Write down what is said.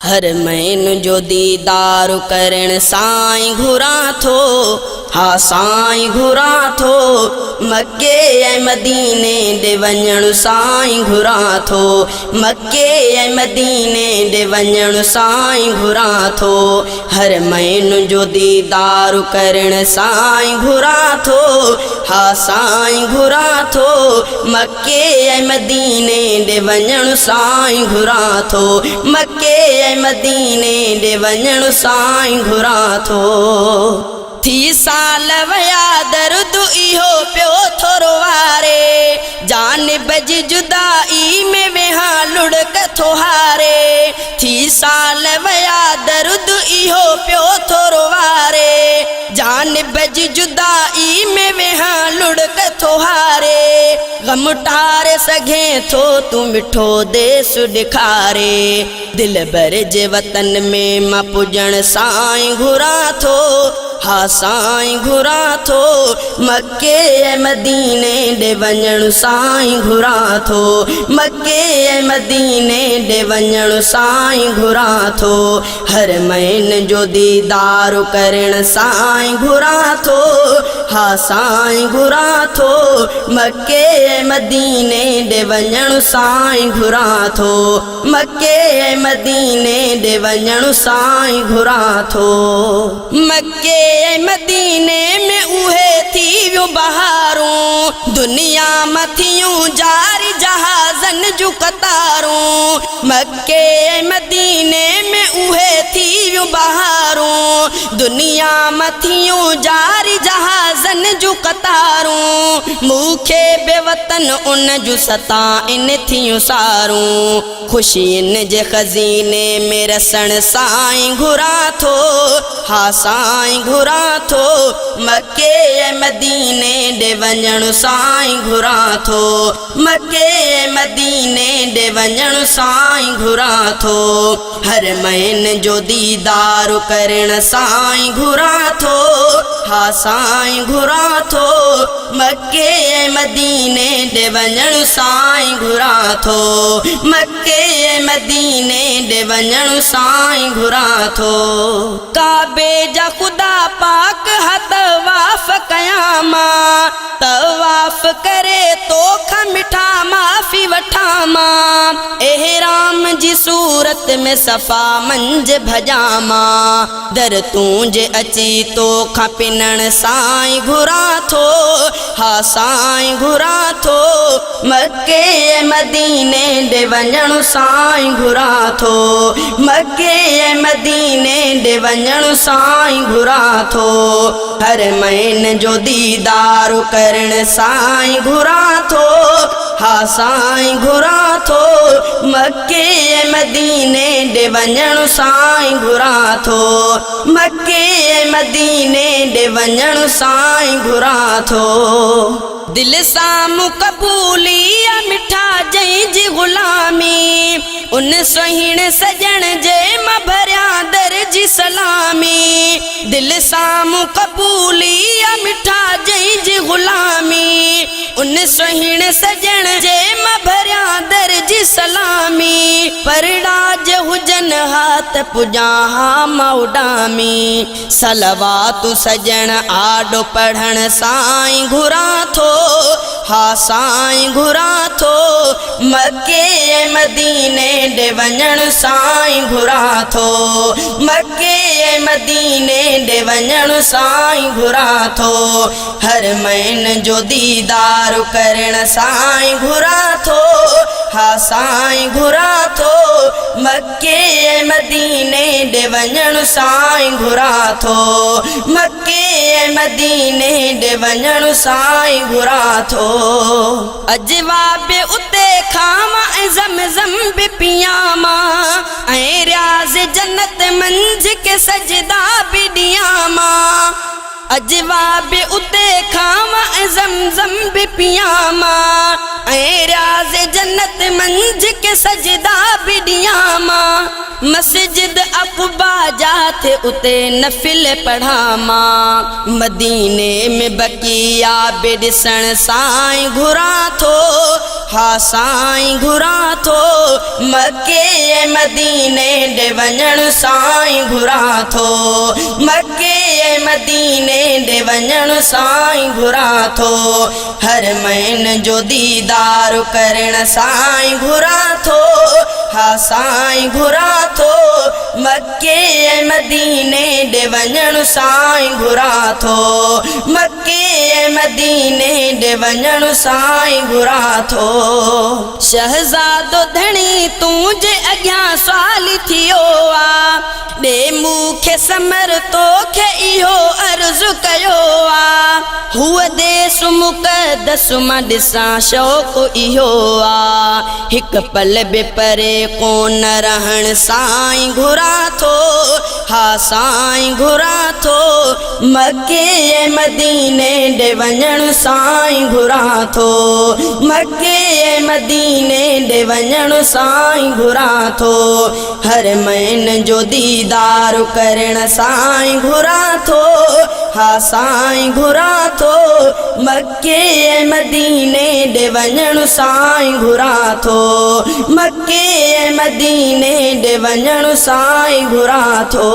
Her man जो दीदार करण साईं घुरा थो। हाँ साईं घुरा थो मक्के ऐं मदीने ॾे वञण साईं घुरा थो। मक्के ऐं मदीने ॾे वञण साईं घुरा थो। हर मैन जो दीदार करण साईं घुरा थो। हाँ साईं घुरा थो मक्के ऐं मदीने ॾे वञण साईं घुरा थो। मक्के ऐं मदीने ॾे वञण साईं घुरा थो। थी साल वया दर्द इहो पियो थोरो वारे। जानिब जी जुदाई में वेहा लुढ़क थो हारे। थी साल वया दर्द इहो पियो थोरो वारे। जानिब जी जुदाई में वेहा लुढ़क थो हारे। गम टारे सघे थो तूं मिठो देस ॾेखारे। दिल भर जे वतन में मां पुॼण साईं घुरा थो। हाँ साईं घुरा थो मक्के ऐं मदीने ॾे वञण साईं घुरा थो। मक्के ऐं मदीने ॾे वञण साईं घुरा थो। हर मैन जो दीदार करण साईं घुरा थो। हाँ साईं घुरा थो मक्के ऐं मदीने ॾे वञण साईं घुरा थो। मक्के ऐं मदीने ॾे वञण साईं घुरा थो। मक्के ऐं मदीने में उहे थी वियूं बहारूं। दुनिया मथियूं जारी जहाज़न जूं कतारूं। मक्के ऐं मदीने में उहे थी वियूं बहारूं। दुनिया मथियूं जारी जहाज़न जूं कतारूं। मूंखे बेवतन उन जूं सताइन थियूं सारूं। ख़ुशियुनि जे खज़ीने में रसण साईं घुरा थो। हाँ साईं घुरा थो मक्के ऐं मदीने ॾे वञण साईं घुरा थो। मक्के ऐं मदीने ॾे वञण साईं घुरा थो। हर मैन जो दीदार करण साईं घुरा थो। हाँ साईं घुरा थो मक्के ऐं मदीने ॾे वञण साईं घुरा थो। मक्के ऐं मदीने ॾे वञण साईं घुरा थो। काबे जा ख़ुदा पाक हथ वाफ़ कयां मां। तवाफ़ करे तोखा मिठा माफ़ी वठां मां। एहराम जी सूरत में सफ़ा मंझ भॼां मां। दर तूं जे अची तोखा पिनण साईं घुरा थो। हाँ साईं घुरा थो मक्के ऐं मदीने ॾे वञण साईं घुरा थो। मक्के ऐं मदीने ॾे वञण साईं घुरा थो। हर मैन जो दीदार करण साईं घुरा थो। हाँ साईं घुरा थो मक्के ऐं मदीने ॾे वञण साईं घुरा थो। मक्के ऐं मदीने ॾे वञण साईं घुरा थो। दिल सां कबूली मिठा जंहिंजी ग़ुलामी। उन सुहिण सजण जे मां भरियां दर जी सलामी। दिल सां कबूली मिठा जंहिंजी ग़ुलामी। उन सुहिण सजण जे मां भरियां दर जी सलामी। परड़ाज हुजन हाथ पुॼां हा मां उॾामी। सलवातु सजण आॾो पढ़ण साईं घुरा थो। हाँ साईं घुरा थो मक्के ऐं मदीने ॾे वञण साईं घुरा थो। मक्के ऐं मदीने ॾे वञण साईं घुरा थो। हर मैन जो दीदार करण साईं घुरा थो। हाँ साईं घुरा थो मक्के ऐं मदीने ॾे वञण साईं घुरा थो। मक्के ऐं मदीने ॾे वञण साईं घुरा थो। अजवा बि उते खावां ऐं ज़मज़म बि पियां मां। ऐं रियाज़ जन्नत मंझि के सजदा बि ॾियां मां। अजवा बि उते खावां ऐं ज़मज़म बि पियां मां। ऐं रियाज़ जन्नत मंझि के सजदा बि ॾियां मां। मस्जिद अक़बा हाजा थे उते नफिल पढ़ा मां मदीने में बकिया बे ॾिसण साईं घुरा थो हा साईं घुरा थो मके ऐं मदीने ॾे वञण साईं घुरा थो मके ऐं मदीने ॾे वञण साईं घुरा थो हर महीने जो दीदार करण साईं घुरा थो हा साईं घुरा थो मके ऐं मदीने ॾे वञण साईं घुरा थो मके ऐं मदीने ॾे वञण साईं घुरा थो शहज़ादो धणी तूं जे अॻियां सुवाली थियो आ ॾे मूंखे समर तोखे इहो अर्ज़ु कयो आ हूअ देस मुक़दस मां ॾिसां शौक़ इहो आ हिकु पल बि परे कोन रहण साईं घुरा थो हा साईं घुरा थो मके ऐं मदीने ॾे वञण साईं घुरा थो मके ऐं मदीने ॾे वञण साईं घुरा थो हर महीने जो दीदार करण साईं घुरा थो हा साईं घुरा थो मके ऐं मदीने ॾे वञण साईं घुरा थो मके ऐं मदीने ॾे वञण साईं घुरा थो।